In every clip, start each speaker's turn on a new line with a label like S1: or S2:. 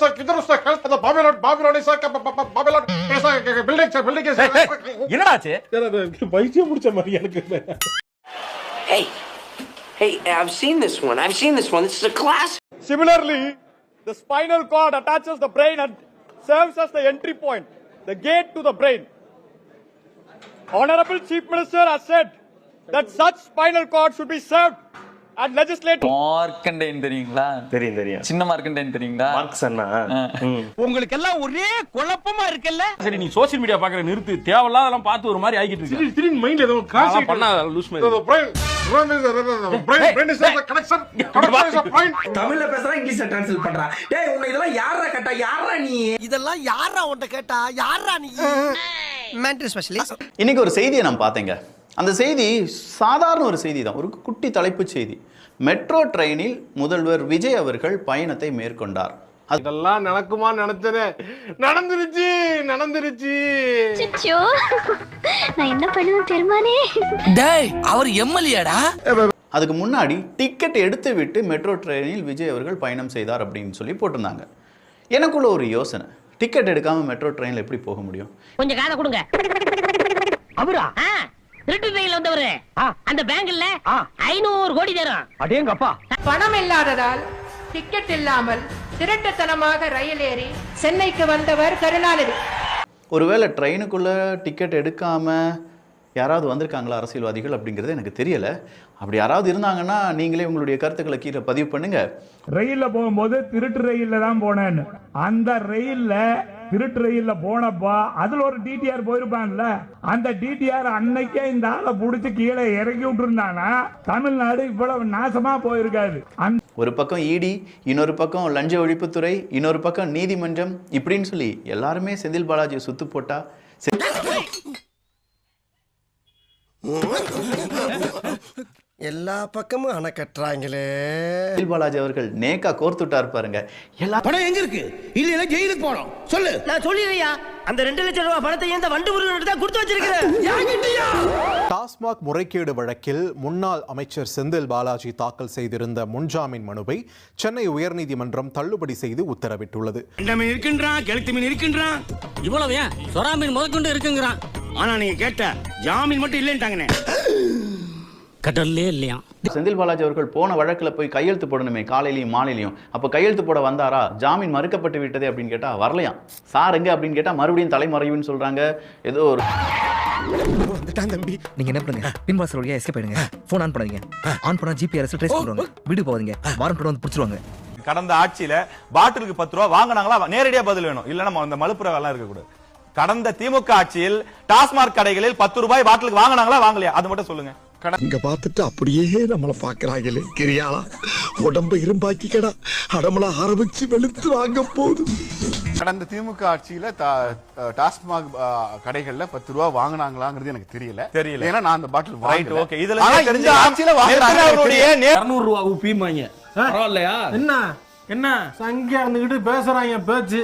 S1: is a health. The Babylon is a Babylon is a building is.
S2: என்னடாச்சு?
S1: பைத்தியம் முடிச்ச மாதிரி எனக்கு.
S3: Hey, I've seen this one. This is a class.
S4: Similarly, the spinal cord attaches the brain and serves as the entry point, the gate to the brain. Honorable Chief Minister has said that such spinal cord should be served and legislated.
S2: Markandeyan தெரியுங்களா?
S1: தெரியும்.
S2: சின்ன மார்க்கண்டேயன் தெரியுங்களா?
S1: Marks அண்ணா.
S5: உங்களுக்கு எல்லாம் ஒரே குழப்பமா இருக்குல்ல?
S6: சரி நீ சோஷியல் மீடியா பாக்குற நிறுத்து. தேவையில்லாதெல்லாம் பார்த்து ஒரு மாதிரி ஆகிட்டு இருக்கு.
S1: திடீர்னு மைண்ட்ல ஏதோ கான்செப்ட்
S6: பண்ணா லூஸ் மாதிரி.
S1: brain is a connection is a point.
S5: தமிழ்ல பேசுறா இங்கிலீஷ்ல ட்ரான்ஸ்லேட் பண்றா. டேய் உன்னை இதெல்லாம் யாரா கேட்டா? யாரா நீ? இதெல்லாம் யாரா உன்கிட்ட கேட்டா? யாரா நீ? Mental specialist.
S7: இன்னைக்கு ஒரு செய்தியை நான் பார்த்தேங்க. அந்த செய்தி சாதாரண ஒரு செய்தி தான், ஒரு குட்டி தலைப்புச் செய்தி. மெட்ரோ ட்ரெயினில் முதல்வர் விஜய் அவர்கள் பயணத்தை மேற்கொண்டார்.
S1: அதெல்லாம் நடக்குமா நினைச்சனே, நடந்துருச்சு.
S8: அச்சோ, நான் என்ன பண்ணுவேன் பெருமானே?
S5: டேய் அவர் எம்எல்ஏடா.
S7: அதுக்கு முன்னாடி டிக்கெட் எடுத்து விட்டு மெட்ரோ ட்ரெயினில் விஜய் அவர்கள் பயணம் செய்தார் அப்படின்னு சொல்லி போட்டிருந்தாங்க. எனக்குள்ள ஒரு யோசனை, டிக்கெட் எடுக்காம மெட்ரோ ட்ரெயினில் எப்படி போக முடியும்?
S9: கொஞ்சம் காதை கொடுங்க. அவரா திருட்டு ட்ரெயின்ல வந்தவரு அந்த பேங்க்ல 500 கோடி தரும்.
S4: அடேங்கப்பா.
S10: பணம் இல்லாததால் டிக்கெட் இல்லாமல் திருட்டுத்தனமாக ரயில் ஏறி சென்னைக்கு வந்தவர் கருணாநிதி.
S7: ஒருவேளை ட்ரெயினுக்குள்ள டிக்கெட் எடுக்காம யாராவது வந்திருக்காங்களா அரசியல்வாதிகள் அப்படிங்கிறது எனக்கு தெரியல. அப்படி யாராவது இருந்தாங்கன்னா நீங்களே உங்களுடைய கருத்துக்களை கீழே பதிவு பண்ணுங்க.
S4: ரயில்ல போகும்போது திருட்டு ரயில்ல தான் போனேன்னு, அந்த ரயில்ல திருட்டு ரயில்ல போனப்பா அதுல ஒரு டிடிஆர் போயிருப்பான்ல, அந்த டிடிஆர் அன்னைக்கே இந்த ஆளை புடிச்சு கீழே இறக்கி விட்டுருந்தானா தமிழ்நாடு இவ்வளவு நாசமா போயிருக்காது.
S7: ஒரு பக்கம் இடி, இன்னொரு பக்கம் லஞ்ச ஒழிப்புத்துறை, இன்னொரு பக்கம் நீதிமன்றம், இப்படின்னு சொல்லி எல்லாருமே செந்தில் பாலாஜியை சுத்து போட்டா
S5: எல்லா பக்கமும் அணை கட்டுறாங்களே.
S7: செந்தில் பாலாஜி அவர்கள் நேக்கா கோர்த்துட்டா இருப்பாருங்க.
S5: பணம் எங்க இருக்கு? இல்ல ஜெயிலுக்கு போறோம். சொல்லு.
S9: நான் சொல்லிடுறியா, அந்த 2 லட்சம் ரூபாய் பணத்தை இந்த வண்டு முருகன் தான் கொடுத்து வச்சிருக்கிறேன்.
S11: டாஸ்மாக் முறைகேடு வழக்கில் முன்னாள் அமைச்சர் செந்தில் பாலாஜி தாக்கல் செய்திருந்த முன்ஜாமீன் மனுவை சென்னை உயர்நீதிமன்றம் தள்ளுபடி செய்து உத்தரவிட்டுள்ளது.
S5: மீன் இருக்கின்றான், கெளுத்தி மீன் இருக்கின்றான்,
S9: இவ்வளவு ஏன் சொரா மீன் முதற்கொண்டு இருக்குங்கிறான்.
S5: ஆனா நீங்க கேட்ட ஜாமீன் மட்டும் இல்லைன்ட்டாங்கண்ணே.
S9: கடல்லே இல்லையா?
S7: செந்தில் பாலாஜி அவர்கள் போன வழக்குல போய் கையெழுத்து போடணுமே காலையிலையும் மாலையிலையும். அப்ப கையெழுத்து போட வந்தாரா? ஜாமீன் மறுக்கப்பட்டு விட்டதே அப்படின்னு கேட்டா வரலையாம். சார் எங்க அப்படின்னு கேட்டா மறுபடியும் தலைமறைவுன்னு சொல்றாங்க. ஏதோ ஒரு
S5: தம்பி
S12: நீங்க என்ன பண்ணுங்க, பின்வாசல் வழியா எஸ்கேப் ஆயிடுங்க. போன் ஆன் பண்ணாதீங்க. ஆன் பண்ணா ஜிபிஆர்எஸ் ட்ரேஸ் பண்ணுவாங்க. வீடு போவாதீங்க, வாரண்ட் வந்து பிடிச்சிருவாங்க.
S2: கடந்த ஆட்சியில பாட்டிலுக்கு 10 ரூபாய் வாங்கினாங்களா? நேரடியா பதில் வேணும், இல்ல நம்ம அந்த மலுப்புற வேலை இருக்க கூடாது. கடந்த திமுக ஆட்சியில் டாஸ்மாக் கடைகளில் 10 ரூபாய் பாட்டிலுக்கு வாங்கினாங்களா வாங்கலையா? அது மட்டும் சொல்லுங்க.
S5: இங்க பார்த்துட்டு அப்படியே நம்மளை பாக்குறாங்களே. கிரியாளா உடம்ப இரும்பாக்கிக்கடா, அடமலா ஆரம்பிச்சு வெளுத்து வாங்க போகுது.
S1: கடந்த திமுக ஆட்சியில டாஸ்மாக் கடைகள்ல 10 ரூபாய் வாங்கினாங்களாங்கிறது எனக்கு தெரியல. ஏன்னா நான் அந்த பாட்டில்
S2: ரைட் ஓகே. இதுல தெரிஞ்ச ஆட்சியில வாங்குறாங்க.
S6: 200 ரூபாய் ஊப்பிமாங்க. பரவாயில்லையா? என்ன
S1: சங்கியா இருந்துகிட்டு பேசுறாங்க பேச்சு.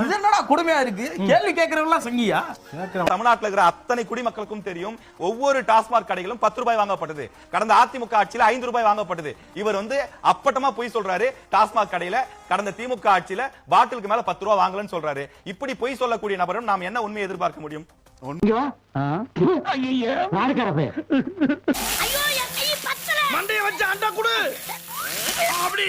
S6: இது என்னடா கொடுமையா இருக்கு? கேள்வி கேட்கறவங்க சங்கியா?
S2: தமிழ்நாட்டில் இருக்கிற அத்தனை குடிமக்களுக்கும் தெரியும், ஒவ்வொரு டாஸ்மாக் கடைகளும் 10 ரூபாய் வாங்கப்பட்டது. கடந்த அதிமுக ஆட்சியில 5 ரூபாய் வாங்கப்பட்டது. இவர் அப்பட்டமா பொய் சொல்றாரு. டாஸ்மாக் கடையில கடந்த திமுக ஆட்சியில பாட்டிலுக்கு மேல 10 ரூபாய் வாங்கலன்னு சொல்றாரு. இப்படி பொய் சொல்லக்கூடிய நபரும் நாம் என்ன உண்மையை எதிர்பார்க்க முடியும்?
S5: மண்டைய வச்சு அண்டா குடு அப்படி